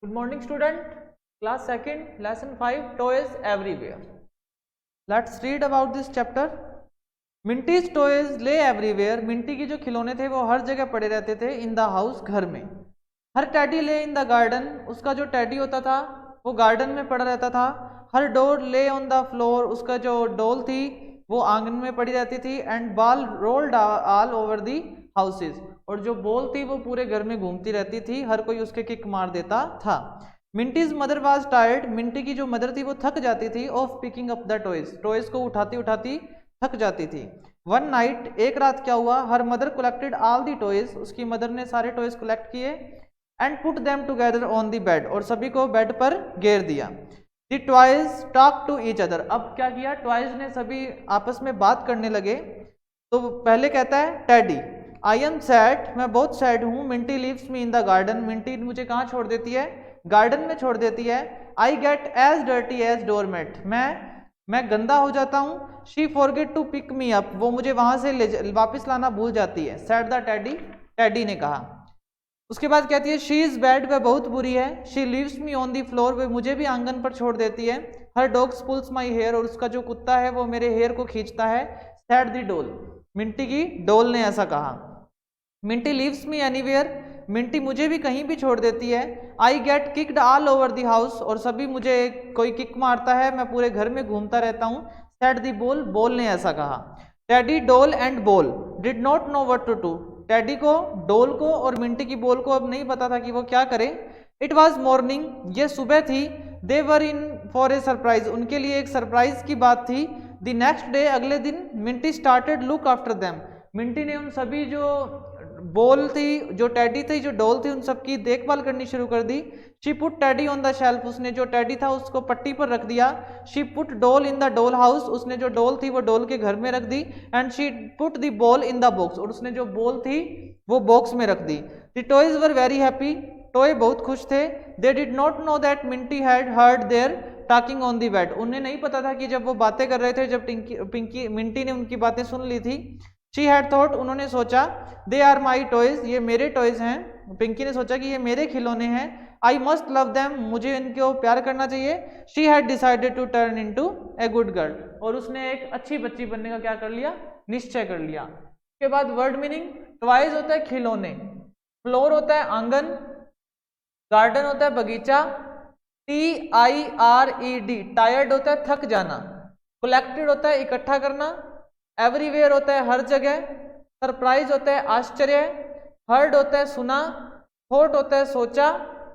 Good morning student, class 2nd, lesson 5, toys everywhere. Let's read about this chapter. Minty's toys lay everywhere. Minty के जो खिलौने थे वो हर जगह पड़े रहते थे in the house, घर में. हर टैडी ले in the garden, उसका जो टैडी होता था वो गार्डन में पड़ा रहता था. हर डोर ले on the floor, उसका जो डोल थी वो आंगन में पड़ी रहती थी. And ball rolled all over the houses, और जो बॉल थी वो पूरे घर में घूमती रहती थी, हर कोई उसके किक मार देता था. मिंटीज मदर वाज टायर्ड, मिंटी की जो मदर थी वो थक जाती थी. Of picking up the toys, toys को उठाती उठाती थक जाती थी. वन नाइट, एक रात क्या हुआ, हर mother collected all the toys, उसकी मदर ने सारे टॉयज कलेक्ट किए. And put them together on the bed, और सभी को बेड पर घेर दिया. The toys talk to each other, अब क्या किया, टॉयज ने सभी आपस में बात करने लगे. तो पहले कहता है टैडी, आई एम सैड, मैं बहुत सैड हूँ. Minty leaves me in the garden, Minty मुझे कहाँ छोड़ देती है, गार्डन में छोड़ देती है. I get as dirty as doormat, मैं गंदा हो जाता हूँ. She forget to pick me up, वो मुझे वहां से वापस लाना भूल जाती है. सैड द टैडी, टैडी ने कहा. उसके बाद कहती है शी इज बैड, वह बहुत बुरी है. She leaves me on the floor, वह मुझे भी आंगन पर छोड़ देती है. हर डॉग्स पुल्स माई हेयर, और उसका जो कुत्ता है वो मेरे हेयर को खींचता है. सैड दी डोल, मिंटी की डोल ने ऐसा कहा. मिंटी लीव्स मी एनीवेयर, मिंटी मुझे भी कहीं भी छोड़ देती है. I gate kicked all over the house, और सभी मुझे कोई किक मारता है, मैं पूरे घर में घूमता रहता हूँ. सैड दी बोल, बोल ने ऐसा कहा. Teddy, doll and ball did not know what to do, teddy को, डोल को और मिंटी की बोल को अब नहीं पता था कि वो क्या करे. इट वॉज मॉर्निंग, ये सुबह थी. दे वर इन फॉर ए सरप्राइज, उनके लिए एक सरप्राइज की बात थी. द नेक्स्ट डे, अगले दिन, Minty started look after them, Minty ने उन सभी जो बॉल थी, जो टैडी थी, जो डॉल थी, उन सबकी देखभाल करनी शुरू कर दी. She put teddy on the shelf, उसने जो टैडी था उसको पट्टी पर रख दिया. She put doll in the doll house, उसने जो डॉल थी वो डॉल के घर में रख दी. And she put the ball in the box, और उसने जो बॉल थी वो बॉक्स में रख दी. The toys were very happy, toy बहुत खुश थे. They did not know that Minty had heard their talking on the bed, उन्हें नहीं पता था कि जब वो बातें कर रहे थे, जब मिंटी ने उनकी बातें सुन ली थी. शी हैड थॉट, उन्होंने सोचा, दे आर माई टॉयज, ये मेरे टॉयज हैं. पिंकी ने सोचा कि ये मेरे खिलौने हैं. आई मस्ट लव देम, मुझे इनको प्यार करना चाहिए. She had decided to turn into a good girl, और उसने एक अच्छी बच्ची बनने का क्या कर लिया, निश्चय कर लिया. उसके बाद वर्ड मीनिंग, टॉयज होता है खिलौने, फ्लोर होता है आंगन, गार्डन होता है बगीचा, TIRED टायर्ड होता है थक जाना, कलेक्टेड होता है इकट्ठा करना, एवरीवेयर होता है हर जगह, सरप्राइज होता है आश्चर्य, हर्ड होता है सुना, थॉट होता है सोचा,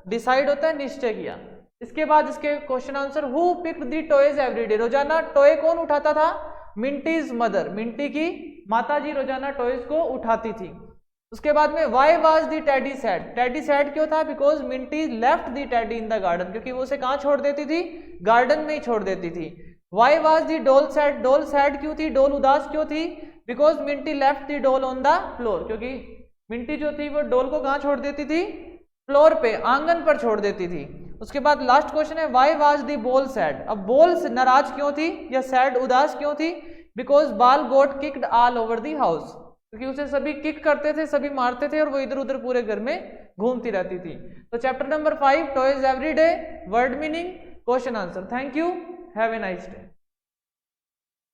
डिसाइड होता है निश्चय किया. इसके बाद इसके question answer, who picked the toys everyday, रोजाना टॉय कौन उठाता था, मिंटीज मदर, मिंटी की माताजी रोजाना टॉयज को उठाती थी. उसके बाद में Y was the teddy sad, teddy sad क्यों था, because Minty left the teddy in the garden, क्योंकि वो उसे कहाँ छोड़ देती थी, गार्डन में ही छोड़ देती थी. वाई वाज दी डोल सैड, डोल सैड क्यों थी, डोल उदास क्यों थी, बिकॉज मिंटी लेफ्ट दी डोल ऑन द फ्लोर, क्योंकि मिंटी जो थी वो डोल को कहाँ छोड़ देती थी, फ्लोर पे, आंगन पर छोड़ देती थी. उसके बाद लास्ट क्वेश्चन है, why was the ball sad, अब बॉल नाराज क्यों थी या सैड उदास क्यों थी, because ball got kicked all over the house, क्योंकि उसे सभी किक करते थे, सभी मारते थे, और वो इधर उधर पूरे घर में घूमती रहती थी. तो chapter number 5 toys everyday, word meaning, question answer. Thank you, have a nice day.